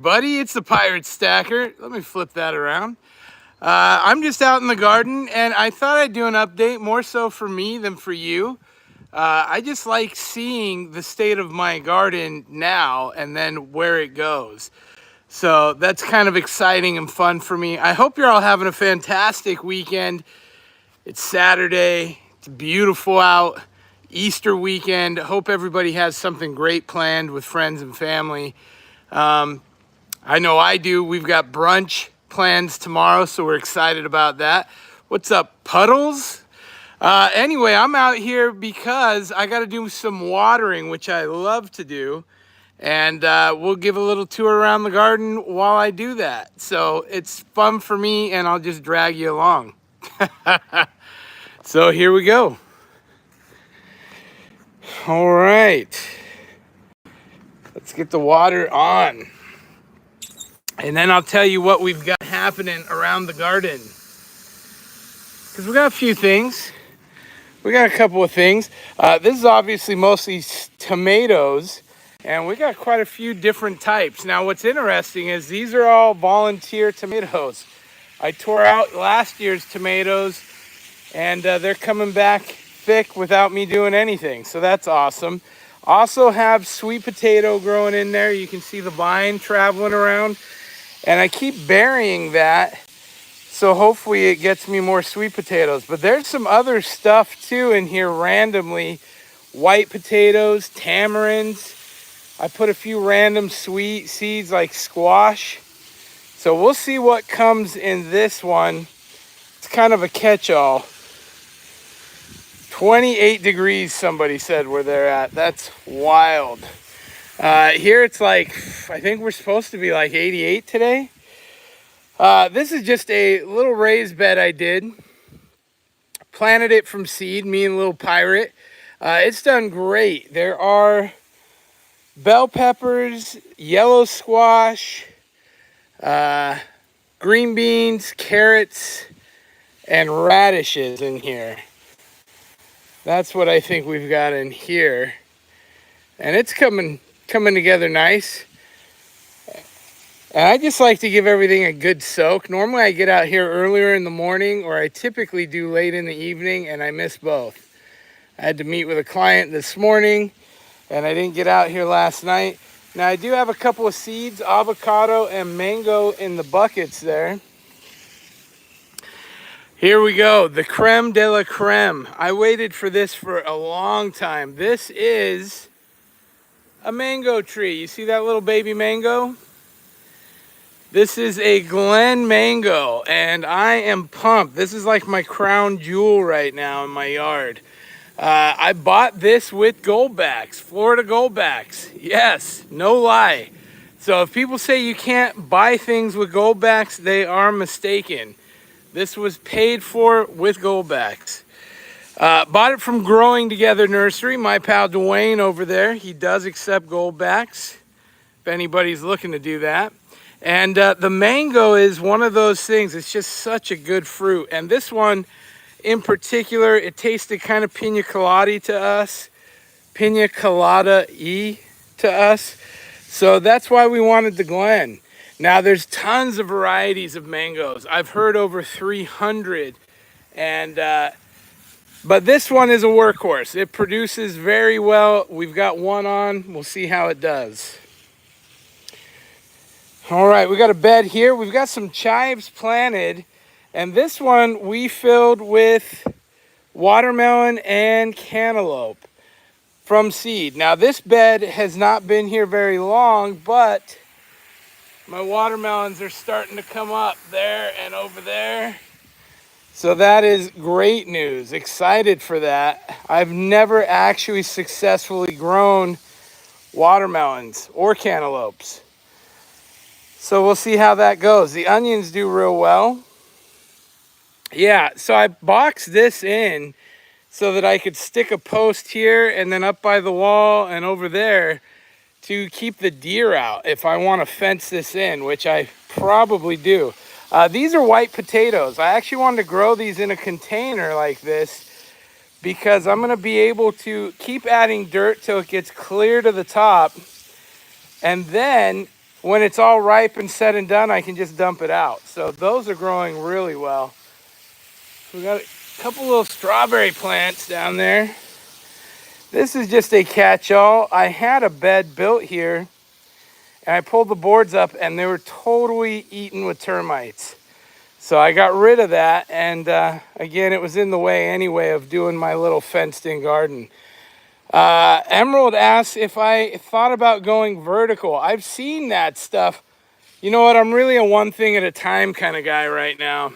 Buddy, it's the Pirate Stacker. Let me flip that around. I'm just out in the garden and I thought I'd do an update more so for me than for you. I just like seeing the state of my garden now and then where it goes. So that's kind of exciting and fun for me. I hope you're all having a fantastic weekend. It's Saturday, it's beautiful out, Easter weekend. Hope everybody has something great planned with friends and family. I know I do. We've got brunch plans tomorrow, so we're excited about that. What's up, Puddles? Anyway, I'm out here because I got to do some watering, which I love to do. And we'll give a little tour around the garden while I do that. So it's fun for me, and I'll just drag you along. So here we go. All right. Let's get the water on. And then I'll tell you what we've got happening around the garden. Because we got a few things. We got a couple of things. This is obviously mostly tomatoes. And we got quite a few different types. Now what's interesting is these are all volunteer tomatoes. I tore out last year's tomatoes. And they're coming back thick without me doing anything. So that's awesome. Also have sweet potato growing in there. You can see the vine traveling around. And I keep burying that, so hopefully it gets me more sweet potatoes. But there's some other stuff too in here randomly. White potatoes, tamarinds. I put a few random sweet seeds like squash. So we'll see what comes in this one. It's kind of a catch-all. 28 degrees, somebody said where they're at. That's wild. Here it's like, I think we're supposed to be like 88 today. This is just a little raised bed I did. Planted it from seed, me and Little Pirate. It's done great. There are bell peppers, yellow squash, green beans, carrots, and radishes in here. That's what I think we've got in here. And it's coming together nice. And I just like to give everything a good soak. Normally I get out here earlier in the morning, or I typically do late in the evening, and I miss both. I had to meet with a client this morning, and I didn't get out here last night. Now I do have a couple of seeds, avocado and mango in the buckets there. Here we go, the creme de la creme. I waited for this for a long time. This is a mango tree. You see that little baby mango? This is a Glen mango, and I am pumped. This is like my crown jewel right now in my yard. I bought this with goldbacks, Florida goldbacks. Yes, no lie. So if people say you can't buy things with goldbacks, they are mistaken. This was paid for with goldbacks. Bought it from Growing Together Nursery. My pal Dwayne over there, he does accept goldbacks if anybody's looking to do that. And the mango is one of those things. It's just such a good fruit. And this one in particular, it tasted kind of pina colada to us. Pina colada-y to us. So that's why we wanted the Glen. Now there's tons of varieties of mangoes. I've heard over 300. And but this one is a workhorse. It produces very well. We've got one on. We'll see how it does. All right, we got a bed here. We've got some chives planted. And this one we filled with watermelon and cantaloupe from seed. Now this bed has not been here very long, but my watermelons are starting to come up there and over there. So that is great news. Excited for that. I've never actually successfully grown watermelons or cantaloupes. So we'll see how that goes. The onions do real well. Yeah, so I boxed this in so that I could stick a post here and then up by the wall and over there to keep the deer out if I want to fence this in, which I probably do. These are white potatoes. I actually wanted to grow these in a container like this because I'm going to be able to keep adding dirt till it gets clear to the top. And then when it's all ripe and said and done, I can just dump it out. So those are growing really well. We got a couple little strawberry plants down there. This is just a catch-all. I had a bed built here, and I pulled the boards up, and they were totally eaten with termites. So I got rid of that, and again, it was in the way anyway of doing my little fenced-in garden. Emerald asks if I thought about going vertical. I've seen that stuff. You know what? I'm really a one thing at a time kind of guy right now.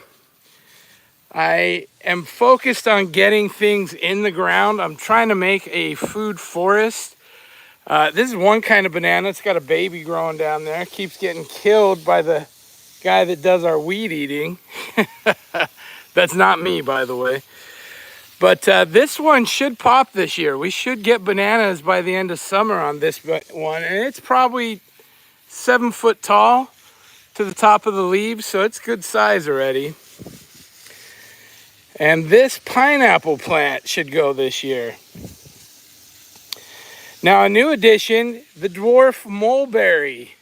I am focused on getting things in the ground. I'm trying to make a food forest. This is one kind of banana. It's got a baby growing down there. It keeps getting killed by the guy that does our weed eating. That's not me, by the way. But this one should pop this year. We should get bananas by the end of summer on this one. And it's probably 7 foot tall to the top of the leaves, so it's good size already. And this pineapple plant should go this year. Now, a new addition, the dwarf mulberry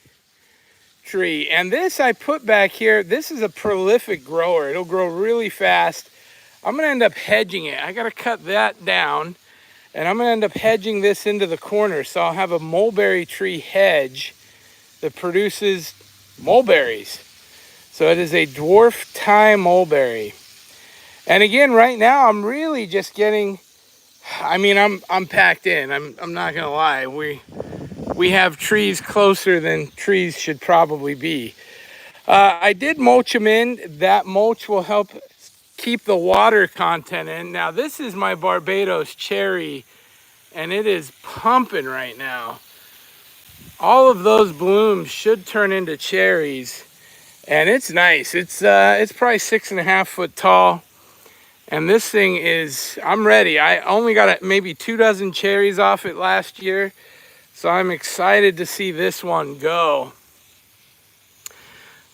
tree. And this I put back here. This is a prolific grower. It'll grow really fast. I'm going to end up hedging it. I got to cut that down. And I'm going to end up hedging this into the corner. So I'll have a mulberry tree hedge that produces mulberries. So it is a dwarf Thai mulberry. And again, right now, I'm really just getting, I mean, I'm packed in. I'm not going to lie. We have trees closer than trees should probably be. I did mulch them in. That mulch will help keep the water content in. Now, this is my Barbados cherry, and it is pumping right now. All of those blooms should turn into cherries, and it's nice. It's probably 6.5 foot tall. And this thing is, I'm ready. I only got maybe 2 dozen cherries off it last year. So I'm excited to see this one go.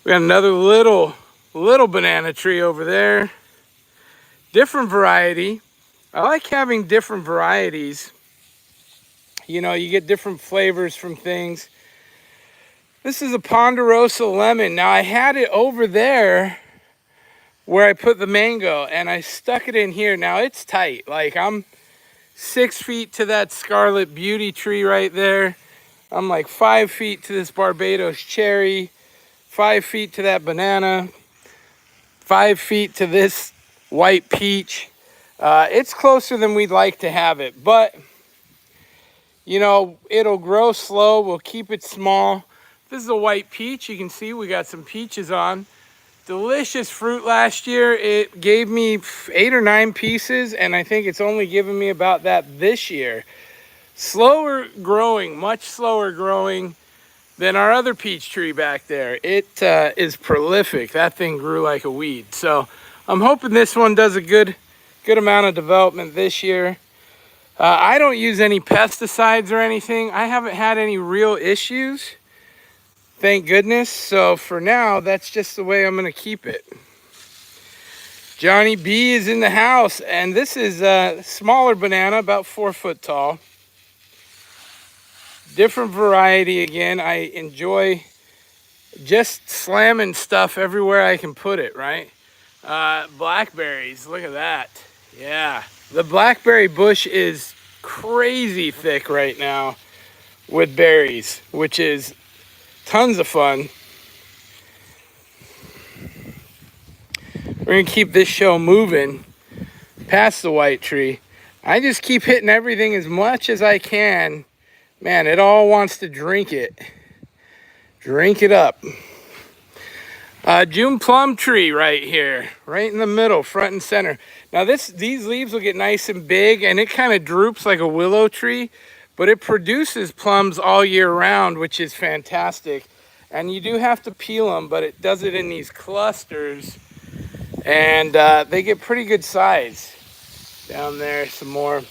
We got another little banana tree over there. Different variety. I like having different varieties. You know, you get different flavors from things. This is a Ponderosa lemon. Now I had it over there where I put the mango, and I stuck it in here. Now it's tight. Like, I'm 6 feet to that Scarlet Beauty tree right there. I'm like 5 feet to this Barbados cherry, 5 feet to that banana, 5 feet to this white peach. It's closer than we'd like to have it, but you know, it'll grow slow. We'll keep it small. This is a white peach. You can see we got some peaches on. Delicious fruit last year. It gave me 8 or 9 pieces, and I think it's only given me about that this year. Slower growing, much slower growing than our other peach tree back there. It is prolific. That thing grew like a weed. So I'm hoping this one does a good amount of development this year. I don't use any pesticides or anything. I haven't had any real issues. Thank goodness. So for now, that's just the way I'm going to keep it. Johnny B is in the house, and this is a smaller banana, about 4 foot tall. Different variety again. I enjoy just slamming stuff everywhere I can put it, right? Blackberries, look at that. Yeah, the blackberry bush is crazy thick right now with berries, which is tons of fun. We're gonna keep this show moving past the white tree. I just keep hitting everything as much as I can. Man, it all wants to drink it. Drink it up. June plum tree right here, right in the middle, front and center. Now these leaves will get nice and big, and it kind of droops like a willow tree, but it produces plums all year round, which is fantastic. And you do have to peel them, but it does it in these clusters, and they get pretty good size. Down there, some more.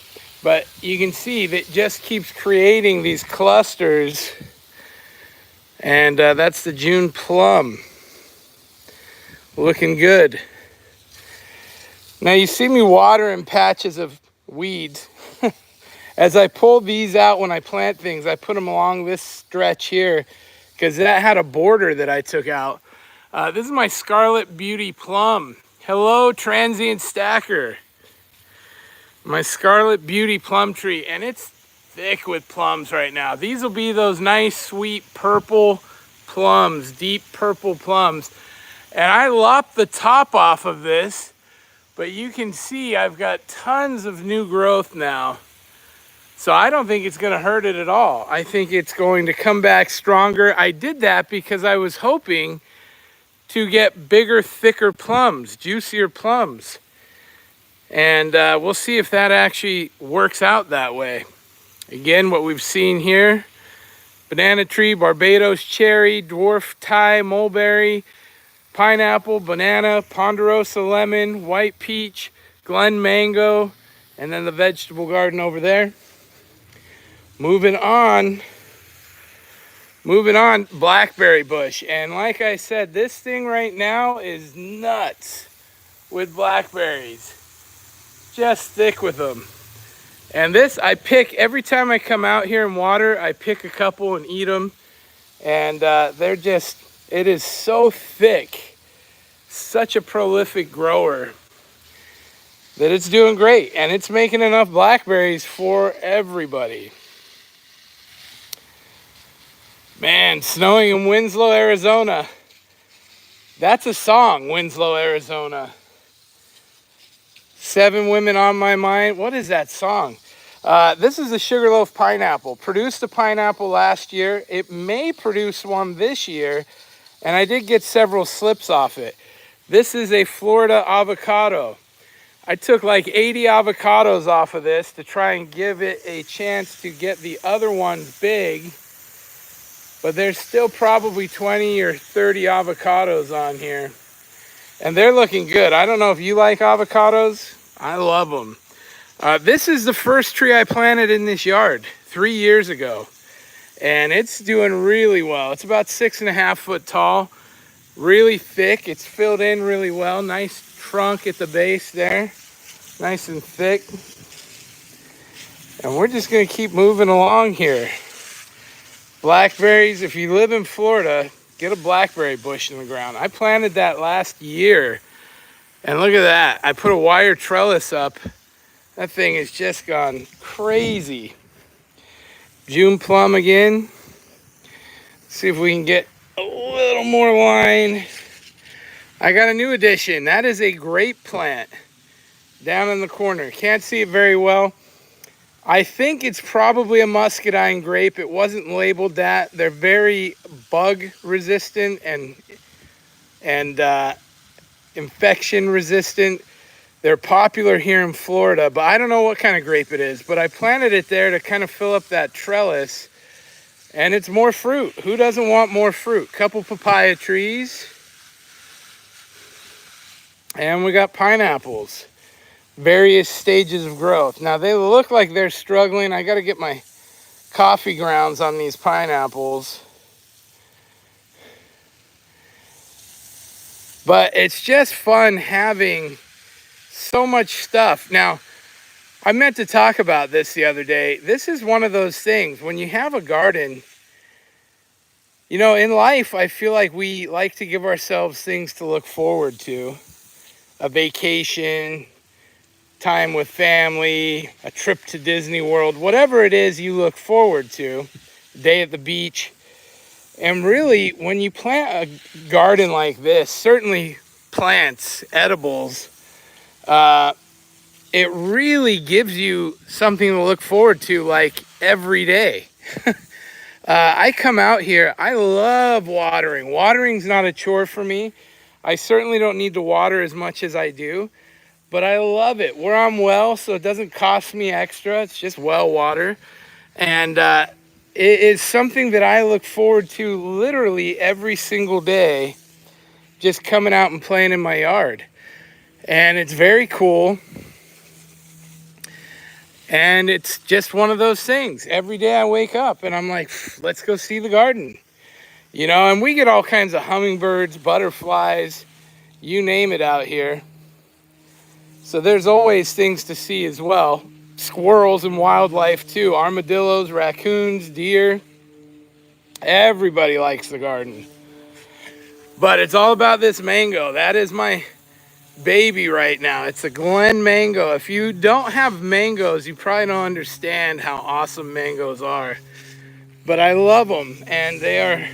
But you can see that just keeps creating these clusters, and that's the June plum. Looking good. Now you see me watering patches of weeds. As I pull these out when I plant things, I put them along this stretch here, because that had a border that I took out. This is my Scarlet Beauty Plum. Hello, transient stacker. My Scarlet Beauty plum tree, and it's thick with plums right now. These will be those nice, sweet purple plums, deep purple plums. And I lopped the top off of this, but you can see I've got tons of new growth now. So I don't think it's gonna hurt it at all. I think it's going to come back stronger. I did that because I was hoping to get bigger, thicker plums, juicier plums. And we'll see if that actually works out that way. Again, what we've seen here, banana tree, Barbados cherry, dwarf Thai mulberry, pineapple, banana, ponderosa lemon, white peach, Glen mango, and then the vegetable garden over there. Moving on, blackberry bush. And like I said, this thing right now is nuts with blackberries. Just thick with them. And this I pick every time I come out here and water. I pick a couple and eat them, and they're just, it is so thick, such a prolific grower that it's doing great, and it's making enough blackberries for everybody. Man, snowing in Winslow, Arizona. That's a song, Winslow, Arizona. 7 women on my mind. What is that song? This is a Sugarloaf pineapple. Produced a pineapple last year. It may produce one this year, and I did get several slips off it. This is a Florida avocado. I took like 80 avocados off of this to try and give it a chance to get the other ones big, but there's still probably 20 or 30 avocados on here. And they're looking good. I don't know if you like avocados. I love them. This is the first tree I planted in this yard 3 years ago. And it's doing really well. It's about 6.5 foot tall. Really thick. It's filled in really well. Nice trunk at the base there. Nice and thick. And we're just going to keep moving along here. Blackberries. If you live in Florida, get a blackberry bush in the ground. I planted that last year, and look at that. I put a wire trellis up. That thing has just gone crazy. June plum again. See if we can get a little more line. I got a new addition. That is a grape plant down in the corner. Can't see it very well. I think it's probably a muscadine grape. It wasn't labeled that. They're very bug resistant and infection resistant. They're popular here in Florida, but I don't know what kind of grape it is. But I planted it there to kind of fill up that trellis, and it's more fruit. Who doesn't want more fruit? Couple papaya trees, and we got pineapples. Various stages of growth. Now they look like they're struggling. I got to get my coffee grounds on these pineapples. But it's just fun having so much stuff. Now, I meant to talk about this the other day. This is one of those things. When you have a garden, you know, in life, I feel like we like to give ourselves things to look forward to. A vacation, time with family, a trip to Disney World, whatever it is you look forward to, day at the beach. And really, when you plant a garden like this, certainly plants, edibles, it really gives you something to look forward to like every day. I come out here, I love watering. Watering's not a chore for me. I certainly don't need to water as much as I do. But I love it. We're on well, so it doesn't cost me extra. It's just well water. And it is something that I look forward to literally every single day, just coming out and playing in my yard. And it's very cool. And it's just one of those things. Every day I wake up and I'm like, let's go see the garden. You know, and we get all kinds of hummingbirds, butterflies, you name it out here. So there's always things to see as well. Squirrels and wildlife too. Armadillos, raccoons, deer. Everybody likes the garden. But it's all about this mango. That is my baby right now. It's a Glen mango. If you don't have mangoes, you probably don't understand how awesome mangoes are. But I love them, and they are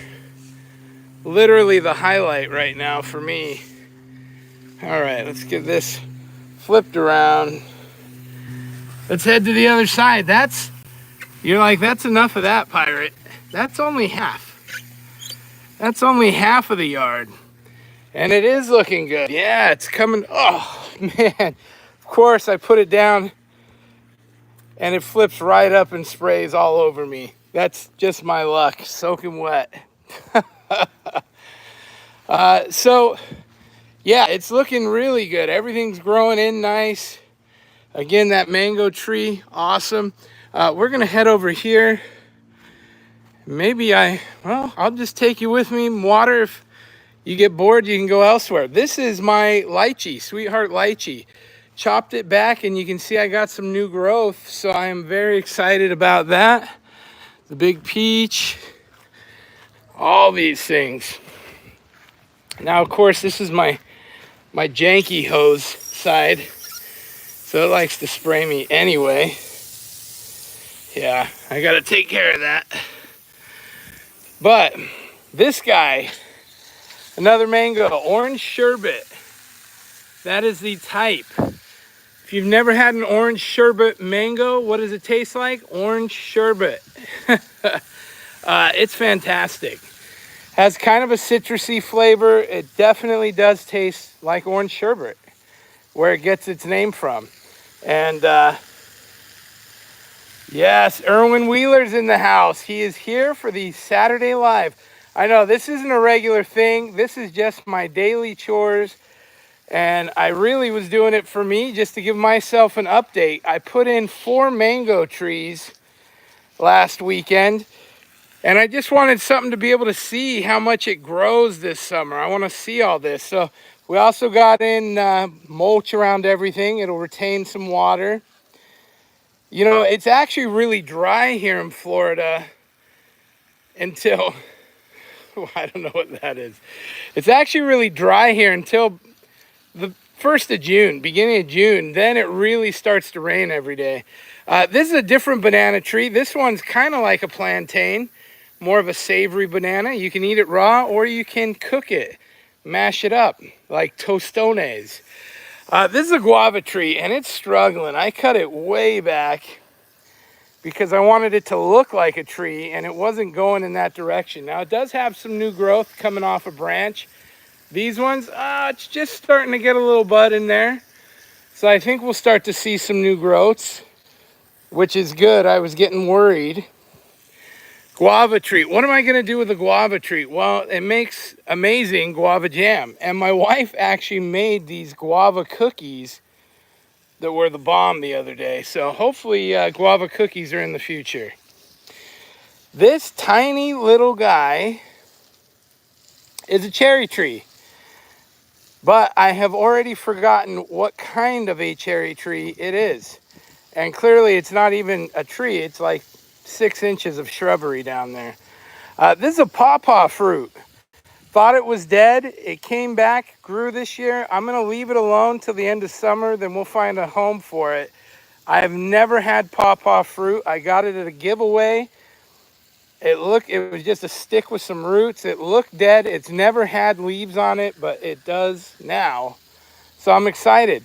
literally the highlight right now for me. All right, let's get this flipped around. Let's head to the other side. You're like, that's enough of that, pirate. That's only half. That's only half of the yard. And it is looking good. Yeah, it's coming. Oh, man. Of course, I put it down and it flips right up and sprays all over me. That's just my luck, soaking wet. So, yeah, it's looking really good. Everything's growing in nice. Again, that mango tree, awesome. We're going to head over here. Maybe I'll just take you with me. Water, if you get bored, you can go elsewhere. This is my lychee, sweetheart lychee. Chopped it back, and you can see I got some new growth, so I am very excited about that. The big peach, all these things. Now, of course, this is my janky hose side, so it likes to spray me anyway. Yeah, I gotta take care of that. But this guy, another mango, orange sherbet. That is the type. If you've never had an orange sherbet mango, what does it taste like? Orange sherbet. It's fantastic. Has kind of a citrusy flavor. It definitely does taste like orange sherbet, where it gets its name from. And yes, Erwin Wheeler's in the house. He is here for the Saturday Live. I know this isn't a regular thing. This is just my daily chores. And I really was doing it for me, just to give myself an update. I put in 4 mango trees last weekend. And I just wanted something to be able to see how much it grows this summer. I want to see all this. So we also got in mulch around everything. It'll retain some water. You know, it's actually really dry here in Florida until, I don't know what that is. It's actually really dry here until the 1st of June, beginning of June. Then it really starts to rain every day. This is a different banana tree. This one's kind of like a plantain, more of a savory banana. You can eat it raw or you can cook it, mash it up like tostones. This is a guava tree, and it's struggling. I cut it way back because I wanted it to look like a tree, and it wasn't going in that direction. Now, it does have some new growth coming off a branch. These ones, it's just starting to get a little bud in there. So I think we'll start to see some new growths, which is good. I was getting worried. Guava tree. What am I going to do with the guava tree? Well, it makes amazing guava jam. And my wife actually made these guava cookies that were the bomb the other day. So hopefully guava cookies are in the future. This tiny little guy is a cherry tree. But I have already forgotten what kind of a cherry tree it is. And clearly it's not even a tree. It's like 6 inches of shrubbery down there. This is a pawpaw fruit. Thought it was dead. It came back, grew this year. I'm going to leave it alone till the end of summer. Then we'll find a home for it. I have never had pawpaw fruit. I got it at a giveaway. It was just a stick with some roots. It looked dead. It's never had leaves on it, but it does now. So I'm excited.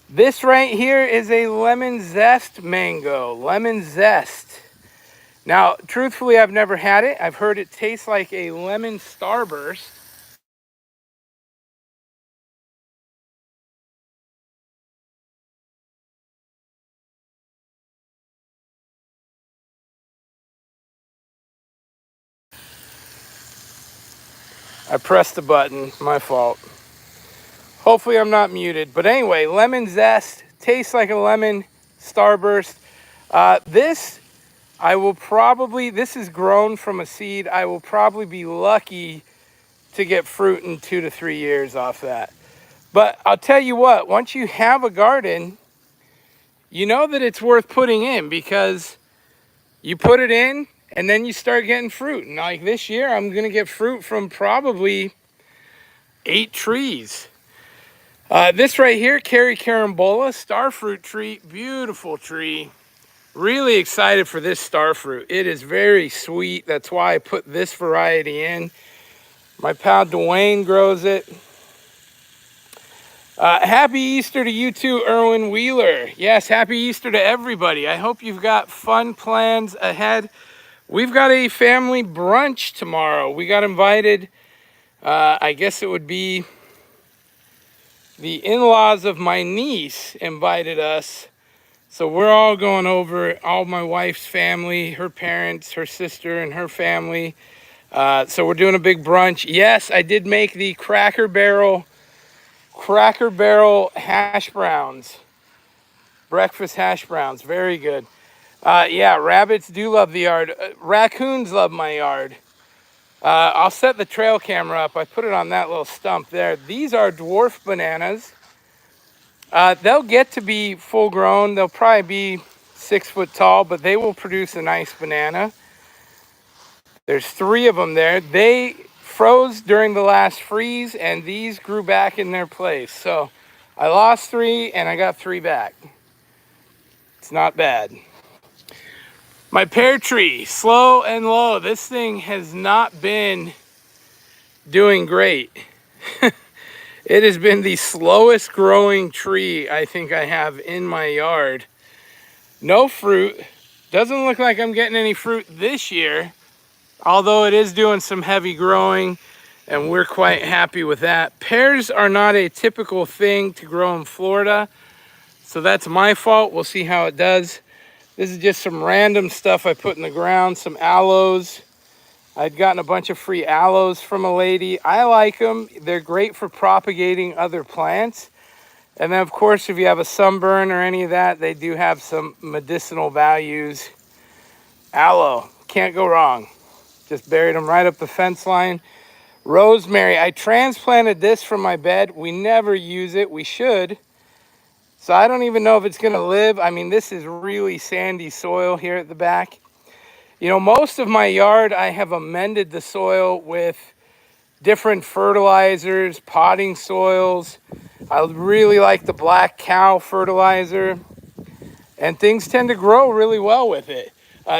This right here is a lemon zest mango. Lemon zest. Now, truthfully, I've never had it. I've heard it tastes like a lemon starburst. I pressed the button, my fault. Hopefully I'm not muted. But anyway, lemon zest tastes like a lemon starburst. This is grown from a seed. I will probably be lucky to get fruit in 2 to 3 years off that. But I'll tell you what, once you have a garden, you know that it's worth putting in, because you put it in and then you start getting fruit. And like this year, I'm gonna get fruit from probably 8 trees. This right here, Cari carambola, starfruit tree, beautiful tree. Really excited for this starfruit. It is very sweet. That's why I put this variety in. My pal Dwayne grows it. Happy Easter to you too, Erwin Wheeler. Yes, happy Easter to everybody. I hope you've got fun plans ahead. We've got a family brunch tomorrow. We got invited, I guess it would be the in-laws of my niece invited us. So we're all going over, all my wife's family, her parents, her sister, and her family. So we're doing a big brunch. Yes, I did make the Cracker Barrel hash browns. Breakfast hash browns, very good. Yeah, rabbits do love the yard. Raccoons love my yard. I'll set the trail camera up. I put it on that little stump there. These are dwarf bananas. They'll get to be full grown. They'll probably be 6 foot tall, but they will produce a nice banana. There's 3 of them there. They froze during the last freeze, and these grew back in their place. So I lost 3 and I got 3 back. It's not bad. My pear tree, slow and low. This thing has not been doing great. It has been the slowest growing tree I think I have in my yard. No fruit. Doesn't look like I'm getting any fruit this year, although it is doing some heavy growing, and we're quite happy with that. Pears are not a typical thing to grow in Florida, so that's my fault. We'll see how it does. This is just some random stuff I put in the ground, some aloes. I'd gotten a bunch of free aloes from a lady. I like them. They're great for propagating other plants. And then, of course, if you have a sunburn or any of that, they do have some medicinal values. Aloe, can't go wrong. Just buried them right up the fence line. Rosemary, I transplanted this from my bed. We never use it. We should. So I don't even know if it's going to live. I mean, this is really sandy soil here at the back. You know, most of my yard, I have amended the soil with different fertilizers, potting soils. I really like the Black Cow fertilizer, and things tend to grow really well with it.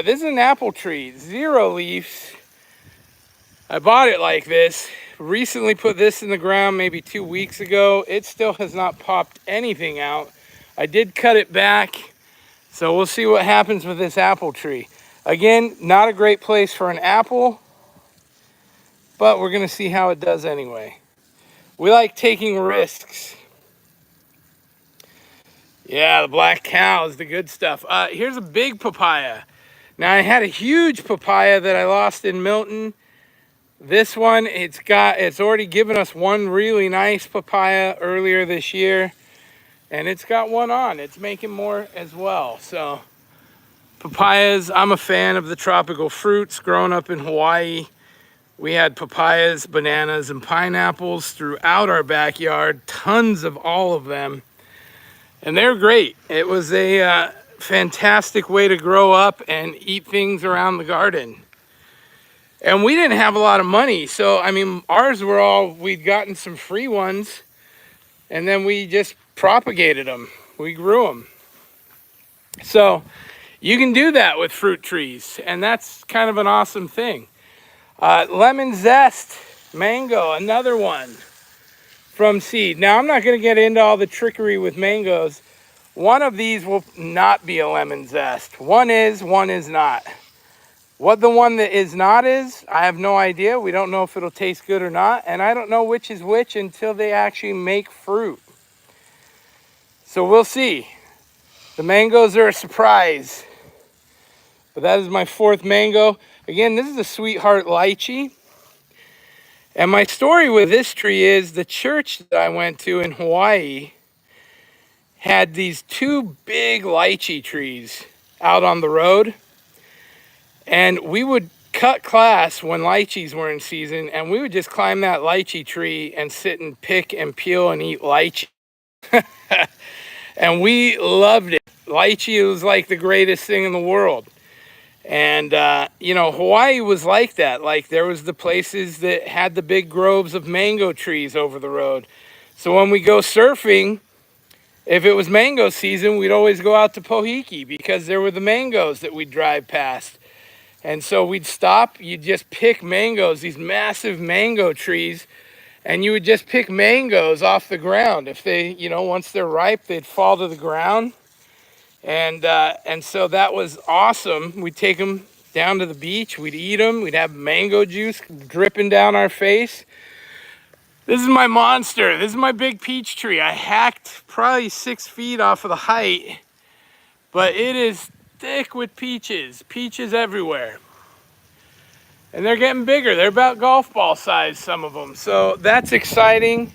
This is an apple tree, 0 leaves. I bought it like this. Recently put this in the ground maybe 2 weeks ago. It still has not popped anything out. I did cut it back, so we'll see what happens with this apple tree. Again, not a great place for an apple, but we're going to see how it does anyway. We like taking risks. Yeah, the Black Cow is the good stuff. Here's a big papaya. Now, I had a huge papaya that I lost in Milton. This one, it's already given us one really nice papaya earlier this year, and it's got one on. It's making more as well. So papayas, I'm a fan of the tropical fruits. Growing up in Hawaii, we had papayas, bananas, and pineapples throughout our backyard, tons of all of them. And they're great. It was a fantastic way to grow up and eat things around the garden. And we didn't have a lot of money. So, I mean, ours were we'd gotten some free ones, and then we just propagated them. We grew them. So you can do that with fruit trees, and that's kind of an awesome thing. Lemon zest, mango, another one from seed. Now, I'm not going to get into all the trickery with mangoes. One of these will not be a lemon zest. One is not. What the one that is not is, I have no idea. We don't know if it'll taste good or not, and I don't know which is which until they actually make fruit. So we'll see. The mangoes are a surprise. But that is my 4th mango. Again, this is a sweetheart lychee. And my story with this tree is the church that I went to in Hawaii had these 2 big lychee trees out on the road. And we would cut class when lychees were in season, and we would just climb that lychee tree and sit and pick and peel and eat lychee. And we loved it. Lychee was like the greatest thing in the world. And, you know, Hawaii was like that. Like, there was the places that had the big groves of mango trees over the road. So when we go surfing, if it was mango season, we'd always go out to Pohiki because there were the mangoes that we'd drive past. And so we'd stop, you'd just pick mangoes, these massive mango trees, and you would just pick mangoes off the ground. If they, you know, once they're ripe, they'd fall to the ground. And so that was awesome. We'd take them down to the beach, we'd eat them, we'd have mango juice dripping down our face. This is my monster. This is my big peach tree. I hacked probably 6 feet off of the height, but it is thick with peaches. Peaches everywhere. And they're getting bigger. They're about golf ball size, some of them. So that's exciting.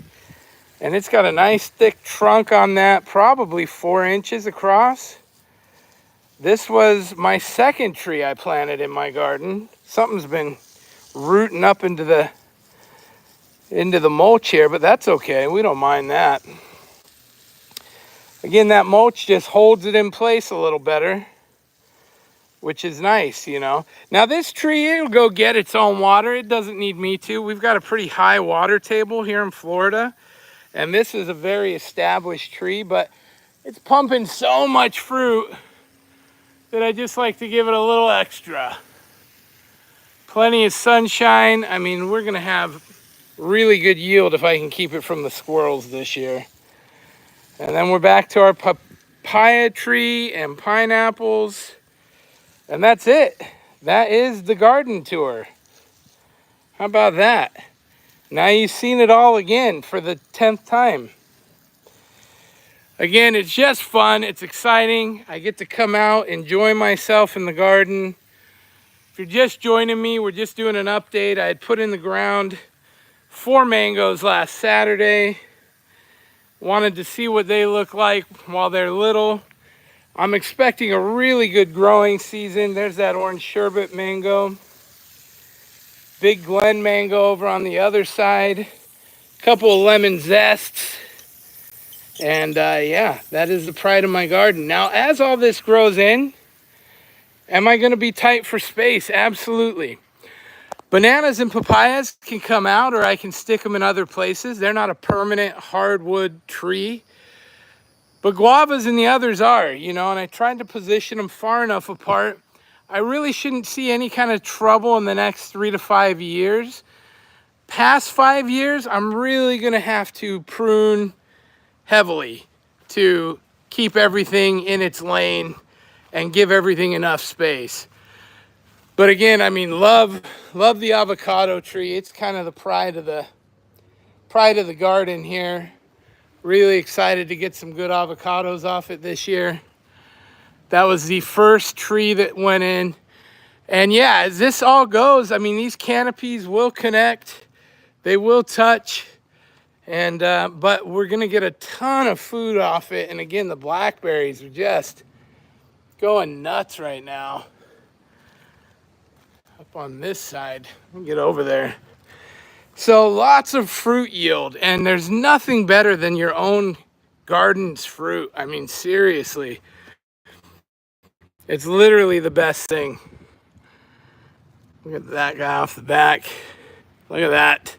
And it's got a nice thick trunk on that, probably 4 inches across. This was my second tree I planted in my garden. Something's been rooting up into the mulch here, but that's okay. We don't mind that. Again, that mulch just holds it in place a little better, which is nice, you know. Now this tree, it'll go get its own water. It doesn't need me to. We've got a pretty high water table here in Florida, and this is a very established tree, but it's pumping so much fruit that I just like to give it a little extra. Plenty of sunshine. I mean, we're gonna have really good yield if I can keep it from the squirrels this year. And then we're back to our papaya tree and pineapples. And that's it. That is the garden tour. How about that? Now you've seen it all again for the 10th time. Again, it's just fun. It's exciting. I get to come out, enjoy myself in the garden. If you're just joining me, we're just doing an update. I had put in the ground 4 mangoes last Saturday. Wanted to see what they look like while they're little. I'm expecting a really good growing season. There's that orange sherbet mango. Big Glen mango over on the other side. Couple of lemon zests. And yeah, that is the pride of my garden. Now, as all this grows in, am I going to be tight for space? Absolutely. Bananas and papayas can come out, or I can stick them in other places. They're not a permanent hardwood tree. But guavas and the others are, you know, and I tried to position them far enough apart. I really shouldn't see any kind of trouble in the next 3 to 5 years. Past 5 years, I'm really going to have to prune heavily to keep everything in its lane and give everything enough space. But again, I mean, love the avocado tree. It's kind of the pride of the garden here. Really excited to get some good avocados off it this year. That was the first tree that went in. And yeah, as this all goes, I mean, these canopies will connect. They will touch. And but we're gonna get a ton of food off it. And again, the blackberries are just going nuts right now. Up on this side, let me get over there. So lots of fruit yield, and there's nothing better than your own garden's fruit. I mean, seriously, it's literally the best thing. Look at that guy off the back. Look at that.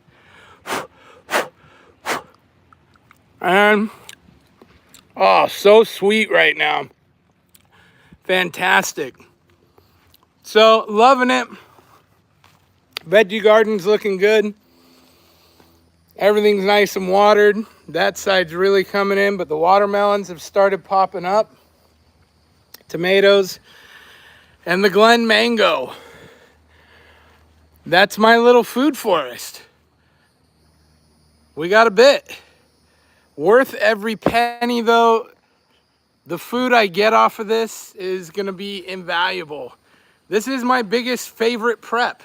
And oh, so sweet right now. Fantastic. So loving it. Veggie garden's looking good. Everything's nice and watered. That side's really coming in, but the watermelons have started popping up. Tomatoes. And the Glen mango. That's my little food forest. We got a bit. Worth every penny though. The food I get off of this is gonna be invaluable. This is my biggest favorite prep.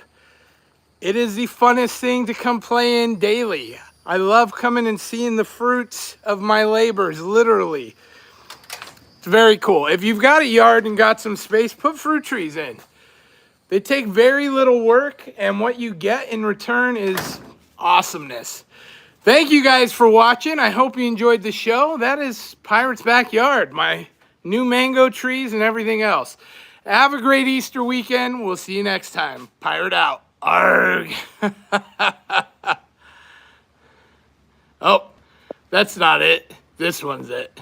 It is the funnest thing to come play in daily. I love coming and seeing the fruits of my labors, literally. It's very cool. If you've got a yard and got some space, put fruit trees in. They take very little work, and what you get in return is awesomeness. Thank you guys for watching. I hope you enjoyed the show. That is Pirate's Backyard, my new mango trees and everything else. Have a great Easter weekend. We'll see you next time. Pirate out. Arg. Oh, that's not it. This one's it.